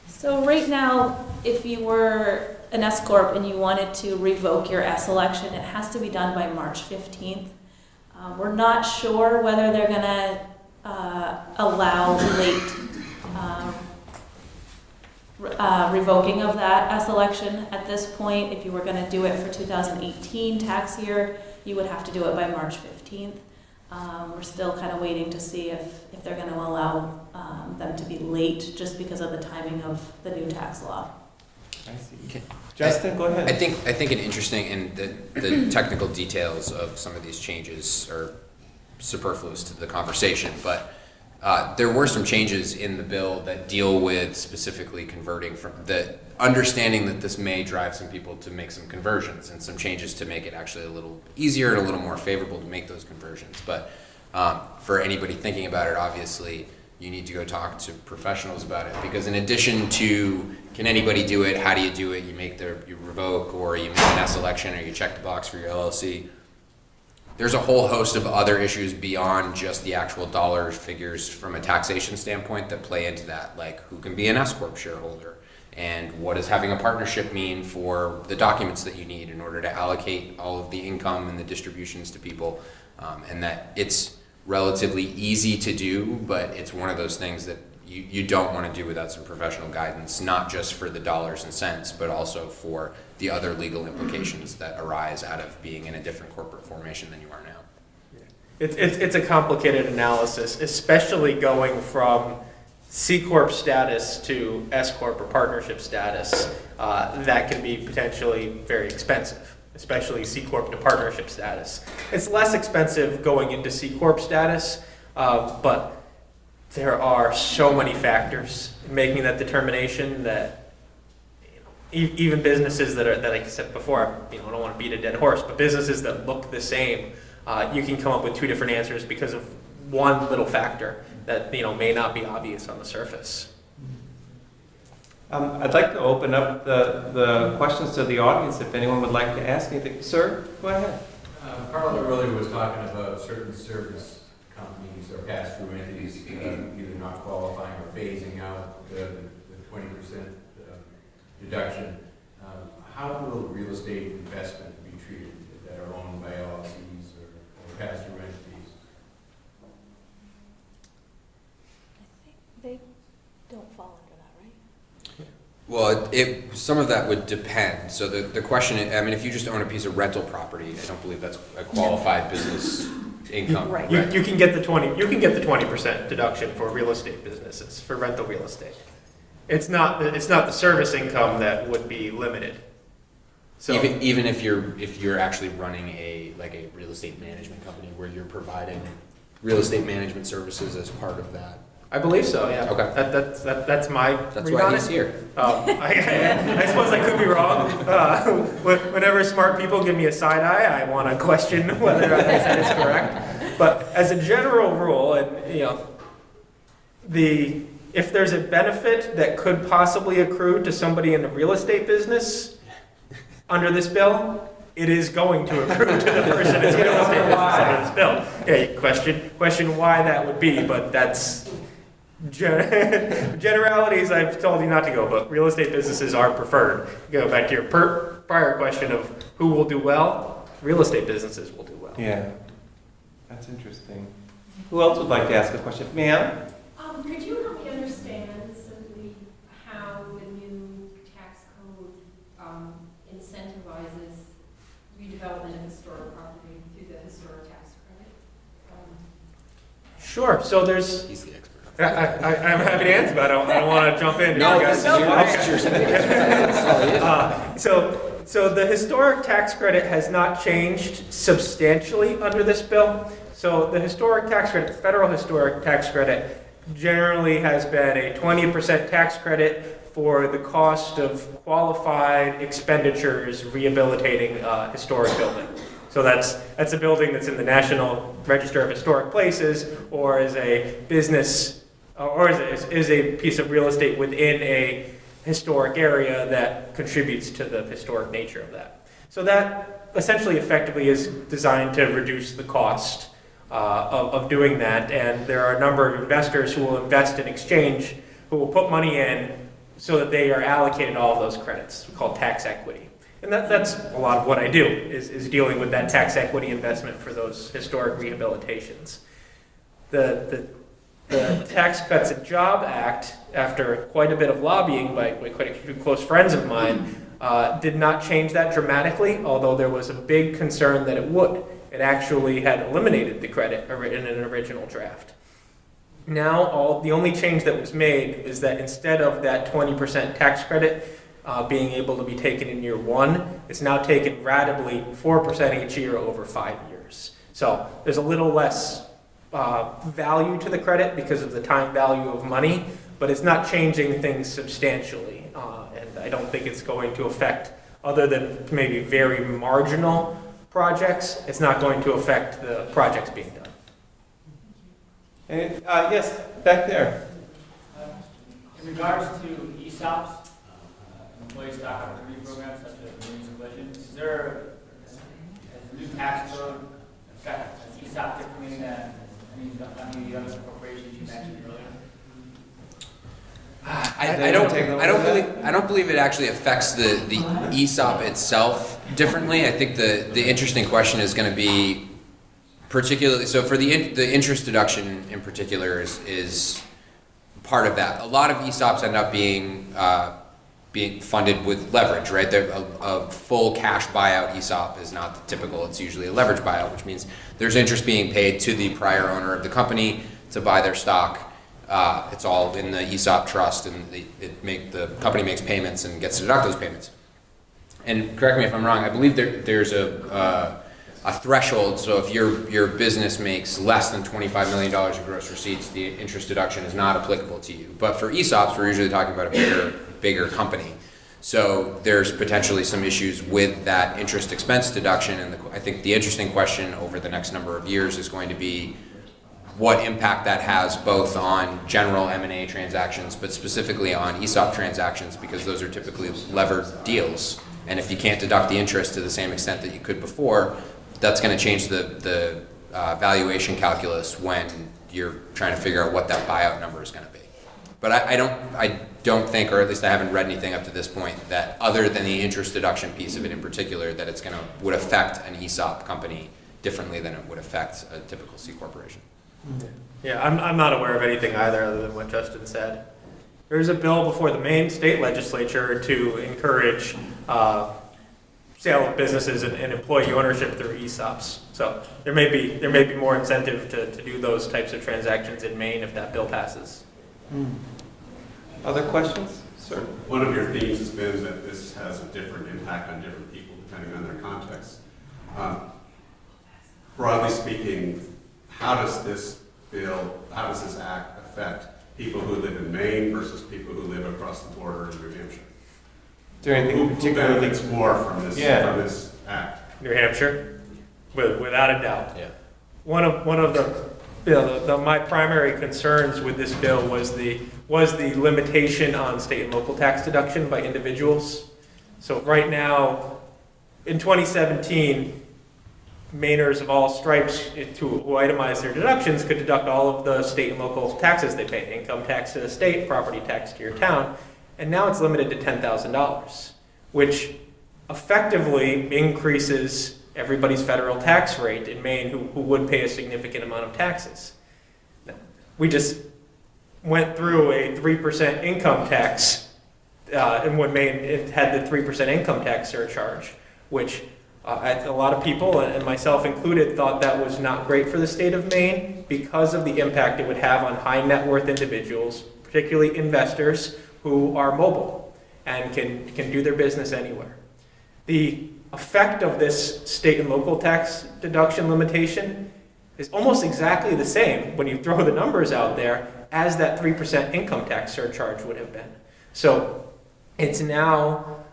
So right now, if you were an S Corp and you wanted to revoke your S election, it has to be done by March 15th. We're not sure whether they're going to allow late revoking of that S election at this point. If you were going to do it for 2018 tax year, you would have to do it by March 15th. We're still kind of waiting to see if they're going to allow them to be late just because of the timing of the new tax law. I see. Justin, go ahead. I think an interesting, and the technical details of some of these changes are superfluous to the conversation, but there were some changes in the bill that deal with specifically converting from the understanding that this may drive some people to make some conversions and some changes to make it actually a little easier and a little more favorable to make those conversions. But for anybody thinking about it, obviously, you need to go talk to professionals about it, because in addition to can anybody do it, how do you do it, you revoke, or you make an S election, or you check the box for your LLC. There's a whole host of other issues beyond just the actual dollar figures from a taxation standpoint that play into that, like who can be an S Corp shareholder, and what does having a partnership mean for the documents that you need in order to allocate all of the income and the distributions to people, and that it's relatively easy to do, but it's one of those things that you don't want to do without some professional guidance, not just for the dollars and cents, but also for the other legal implications that arise out of being in a different corporate formation than you are now. It's a complicated analysis, especially going from C Corp status to S Corp or partnership status. That can be potentially very expensive, especially C Corp to partnership status. It's less expensive going into C Corp status, but there are so many factors in making that determination that even businesses that like I said before, I don't want to beat a dead horse, but businesses that look the same, you can come up with two different answers because of one little factor that may not be obvious on the surface. I'd like to open up the questions to the audience if anyone would like to ask anything. Sir, go ahead. Karla earlier was talking about certain service companies or pass-through entities either not qualifying or phasing out the 20% deduction. How will real estate investment be treated that are owned by LLCs or pass-through entities? I think they don't fall under that, right? Well, some of that would depend. So the question, if you just own a piece of rental property, I don't believe that's a qualified business income. Right. You can get the 20% deduction for real estate businesses, for rental real estate. It's not the service income that would be limited. So even if you're actually running a real estate management company where you're providing real estate management services as part of that. I believe so, yeah. Okay. That's my That's read why on he's it. here. I suppose I could be wrong. Whenever smart people give me a side eye, I want to question whether I said it's correct. But as a general rule, and if there's a benefit that could possibly accrue to somebody in the real estate business under this bill, it is going to accrue to the person in the real estate business under this bill. Yeah, you question why that would be, but that's generalities I've told you not to go, but real estate businesses are preferred. Go back to your prior question of who will do well, real estate businesses will do well. Yeah, that's interesting. Who else would like to ask a question? Ma'am? Could you help me understand simply how the new tax code incentivizes redevelopment of historic property through the historic tax credit? Sure. So there's. He's the expert. I'm happy to answer, but I don't want to jump in. No, this is your So the historic tax credit has not changed substantially under this bill. So the historic tax credit, federal historic tax credit, generally has been a 20% tax credit for the cost of qualified expenditures rehabilitating historic building. So that's a building that's in the National Register of Historic Places, or is a business, or is a piece of real estate within a historic area that contributes to the historic nature of that. So that essentially effectively is designed to reduce the cost of doing that, and there are a number of investors who will invest in exchange, who will put money in so that they are allocated all of those credits, called tax equity. And that's a lot of what I do, is dealing with that tax equity investment for those historic rehabilitations. The Tax Cuts and Job Act, after quite a bit of lobbying by quite a few close friends of mine, did not change that dramatically, although there was a big concern that it would. It actually had eliminated the credit in an original draft. Now, the only change that was made is that instead of that 20% tax credit being able to be taken in year one, it's now taken ratably 4% each year over 5 years. So there's a little less value to the credit because of the time value of money, but it's not changing things substantially. And I don't think it's going to affect, other than maybe very marginal projects, it's not going to affect the projects being done. And, yes, back there. In regards to ESOPs, employee stock opportunity programs such as the Marines Collision, has the new tax code affect ESOP differently than any of the other corporations you mentioned earlier? I don't believe it actually affects the ESOP itself differently. I think the interesting question is going to be particularly, so for the interest deduction in particular is part of that. A lot of ESOPs end up being funded with leverage, right? A full cash buyout ESOP is not the typical. It's usually a leverage buyout, which means there's interest being paid to the prior owner of the company to buy their stock. It's all in the ESOP trust, and the company makes payments and gets to deduct those payments. And correct me if I'm wrong, I believe there's a threshold. So if your business makes less than $25 million in gross receipts, the interest deduction is not applicable to you. But for ESOPs, we're usually talking about a bigger company. So there's potentially some issues with that interest expense deduction. And I think the interesting question over the next number of years is going to be what impact that has both on general M&A transactions, but specifically on ESOP transactions, because those are typically levered deals. And if you can't deduct the interest to the same extent that you could before, that's going to change the valuation calculus when you're trying to figure out what that buyout number is going to be. But I don't think, or at least I haven't read anything up to this point, that other than the interest deduction piece of it in particular, that it's would affect an ESOP company differently than it would affect a typical C corporation. Yeah, I'm not aware of anything either other than what Justin said. There's a bill before the Maine state legislature to encourage sale of businesses and employee ownership through ESOPs. So there may be more incentive to do those types of transactions in Maine if that bill passes. Other questions, sir? One of your themes has been that this has a different impact on different people depending on their context. Broadly speaking, how does this act affect people who live in Maine versus people who live across the border in New Hampshire? Is there anything Who benefits more from this act? New Hampshire, without a doubt. Yeah. One of my primary concerns with this bill was the limitation on state and local tax deduction by individuals. So right now, in 2017, Mainers of all stripes who itemize their deductions could deduct all of the state and local taxes they pay, income tax to the state, property tax to your town, and now it's limited to $10,000, which effectively increases everybody's federal tax rate in Maine who would pay a significant amount of taxes. We just went through a 3% income tax, and when Maine had the 3% income tax surcharge, which a lot of people, and myself included, thought that was not great for the state of Maine because of the impact it would have on high net worth individuals, particularly investors who are mobile and can do their business anywhere. The effect of this state and local tax deduction limitation is almost exactly the same when you throw the numbers out there as that 3% income tax surcharge would have been. So it's now,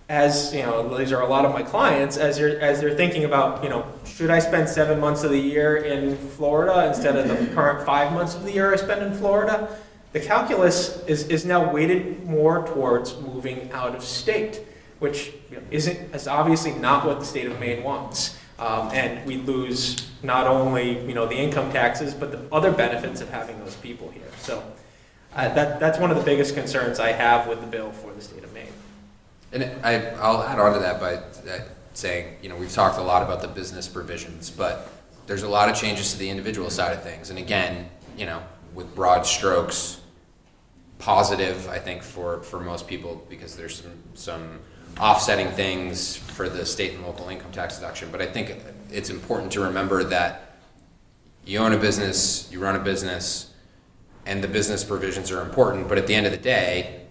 as you know, these are a lot of my clients, as they're thinking about, should I spend 7 months of the year in Florida instead of the current 5 months of the year I spend in Florida? The calculus is now weighted more towards moving out of state, which is obviously not what the state of Maine wants. And we lose not only the income taxes, but the other benefits of having those people here. So that's one of the biggest concerns I have with the bill for the state of Maine. And I'll add on to that by saying, we've talked a lot about the business provisions, but there's a lot of changes to the individual side of things. And again, with broad strokes, positive, I think, for most people, because there's some offsetting things for the state and local income tax deduction. But I think it's important to remember that you own a business, you run a business, and the business provisions are important. But at the end of the day,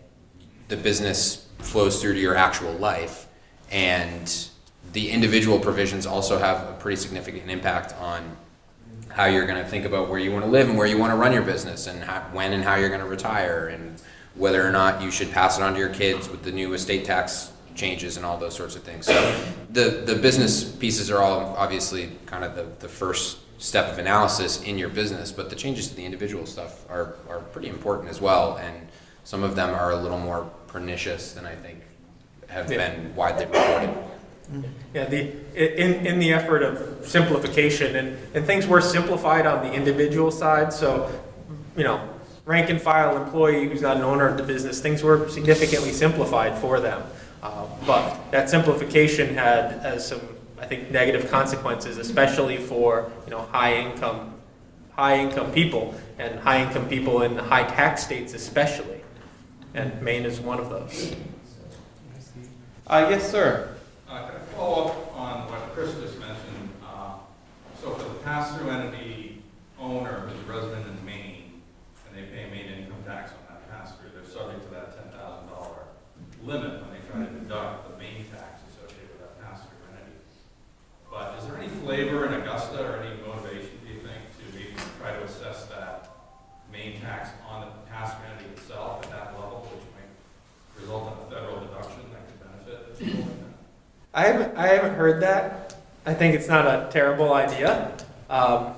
the business flows through to your actual life, and the individual provisions also have a pretty significant impact on how you're going to think about where you want to live and where you want to run your business, and when and how you're going to retire, and whether or not you should pass it on to your kids with the new estate tax changes and all those sorts of things. So the business pieces are all obviously kind of the first step of analysis in your business, but the changes to the individual stuff are pretty important as well, and some of them are a little more pernicious than I think have been widely reported. Yeah, in the effort of simplification, and things were simplified on the individual side, so rank and file employee who's not an owner of the business, things were significantly simplified for them. But that simplification has some, I think, negative consequences, especially for high income people, and high income people in high tax states especially. And Maine is one of those. Yes, sir. Can I follow up on what Kris just mentioned? So for the pass-through entity owner who's a resident in Maine, and they pay Maine income tax on that pass-through, they're subject to that $10,000 limit when they try to deduct the Maine tax associated with that pass-through entity. But is there any flavor in Augusta or any motivation, do you think, to maybe try to assess that Maine tax on the pass-through entity itself at that level, which might result in a federal deduction that could benefit people like that? I haven't heard that. I think it's not a terrible idea, but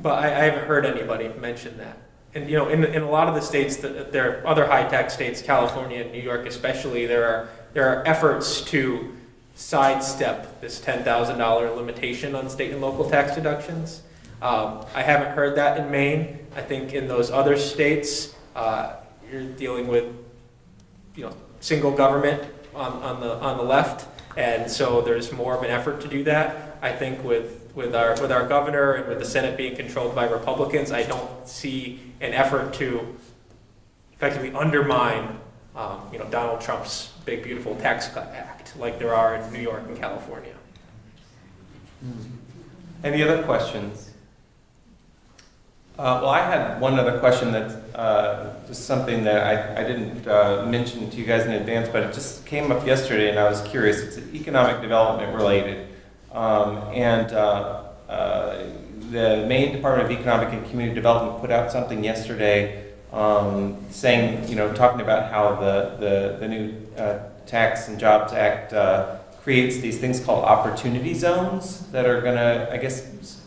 I haven't heard anybody mention that. And in a lot of the states, there are other high tax states, California and New York especially, there are efforts to sidestep this $10,000 limitation on state and local tax deductions. I haven't heard that in Maine. I think in those other states, you're dealing with single government on the left, and so there's more of an effort to do that. I think with our governor and with the Senate being controlled by Republicans, I don't see an effort to effectively undermine Donald Trump's big beautiful tax cut act like there are in New York and California. Any other questions? Well, I had one other question that's just something that I didn't mention to you guys in advance, but it just came up yesterday and I was curious. It's economic development related. The Maine Department of Economic and Community Development put out something yesterday saying, talking about how the new Tax and Jobs Act creates these things called opportunity zones that are going to, I guess,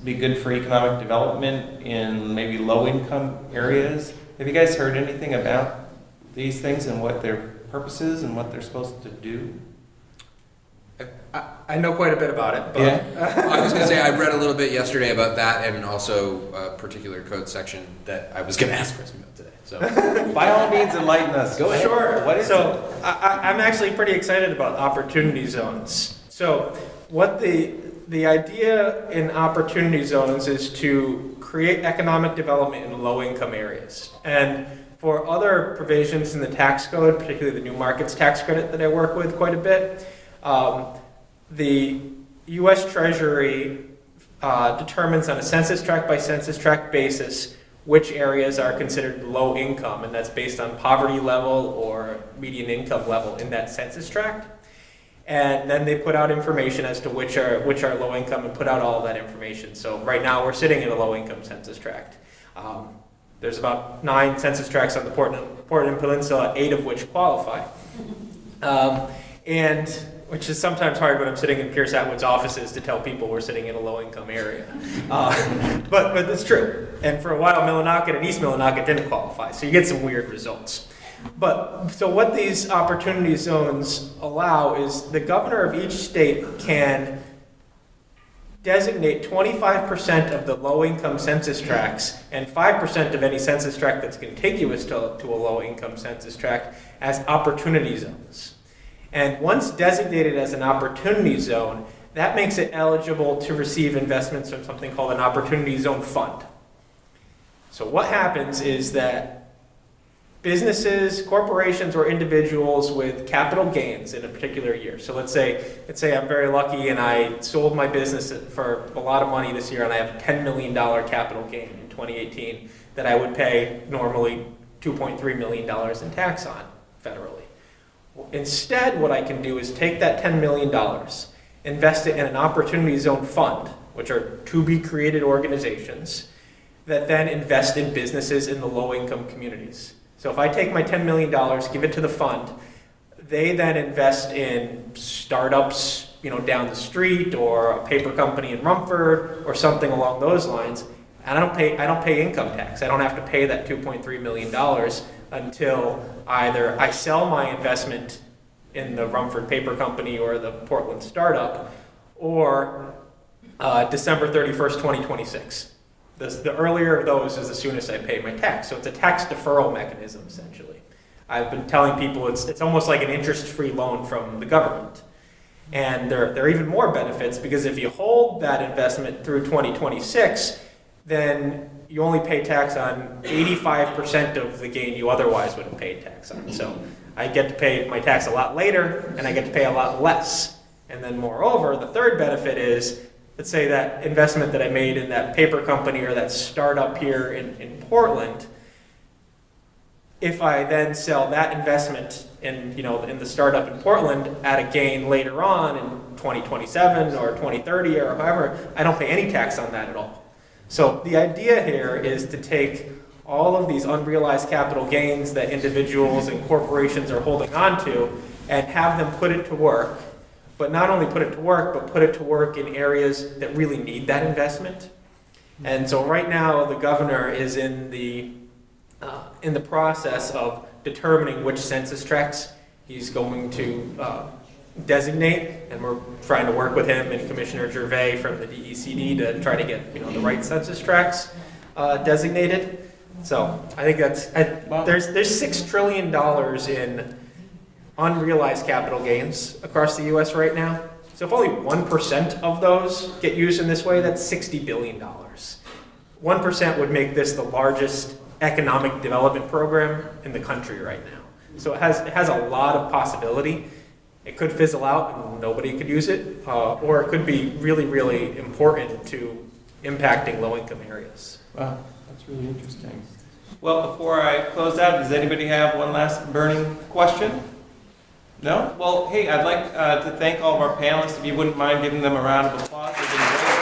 be good for economic development in maybe low-income areas. Have you guys heard anything about these things and what their purpose is and what they're supposed to do? I know quite a bit about it. But Yeah. I was going to say, I read a little bit yesterday about that and also a particular code section that I was going to ask Kris about today. So, by all means, enlighten us. Go ahead. Sure. What is it? I'm actually pretty excited about opportunity zones. So what the idea in opportunity zones is to create economic development in low-income areas. And for other provisions in the tax code, particularly the new markets tax credit that I work with quite a bit, the U.S. Treasury determines on a census tract by census tract basis which areas are considered low income, and that's based on poverty level or median income level in that census tract. And then they put out information as to which are low income and put out all of that information. So right now we're sitting in a low income census tract. There's about 9 census tracts on the Portland Peninsula, 8 of which qualify. And which is sometimes hard when I'm sitting in Pierce Atwood's offices to tell people we're sitting in a low-income area. But it's true. And for a while, Millinocket and East Millinocket didn't qualify, so you get some weird results. But so what these opportunity zones allow is the governor of each state can designate 25% of the low-income census tracts and 5% of any census tract that's contiguous to a low-income census tract as opportunity zones. And once designated as an opportunity zone, that makes it eligible to receive investments from something called an opportunity zone fund. So what happens is that businesses, corporations, or individuals with capital gains in a particular year. So let's say I'm very lucky and I sold my business for a lot of money this year and I have a $10 million capital gain in 2018 that I would pay normally $2.3 million in tax on federally. Instead, what I can do is take that $10 million, invest it in an opportunity zone fund, which are to-be-created organizations that then invest in businesses in the low-income communities. So if I take my $10 million, give it to the fund, they then invest in startups, down the street, or a paper company in Rumford, or something along those lines. And I don't pay income tax. I don't have to pay that $2.3 million until either I sell my investment in the Rumford Paper Company or the Portland startup, or December 31st, 2026. The earlier of those is the soonest I pay my tax. So it's a tax deferral mechanism, essentially. I've been telling people it's almost like an interest-free loan from the government. And there are even more benefits, because if you hold that investment through 2026, then you only pay tax on 85% of the gain you otherwise would have paid tax on. So I get to pay my tax a lot later, and I get to pay a lot less. And then moreover, the third benefit is, let's say that investment that I made in that paper company or that startup here in Portland, if I then sell that investment in the startup in Portland at a gain later on in 2027 or 2030 or however, I don't pay any tax on that at all. So the idea here is to take all of these unrealized capital gains that individuals and corporations are holding on to and have them put it to work. But not only put it to work, but put it to work in areas that really need that investment. And so right now, the governor is in the process of determining which census tracts he's going to designate, and we're trying to work with him and Commissioner Gervais from the DECD to try to get the right census tracts designated. So I think there's $6 trillion in unrealized capital gains across the U.S. right now. So if only 1% of those get used in this way, that's $60 billion. 1% would make this the largest economic development program in the country right now. So it has a lot of possibility. It could fizzle out and nobody could use it, or it could be really, really important to impacting low-income areas. Wow, that's really interesting. Well, before I close out, does anybody have one last burning question? No? Well, hey, I'd like to thank all of our panelists. If you wouldn't mind giving them a round of applause. They've been great.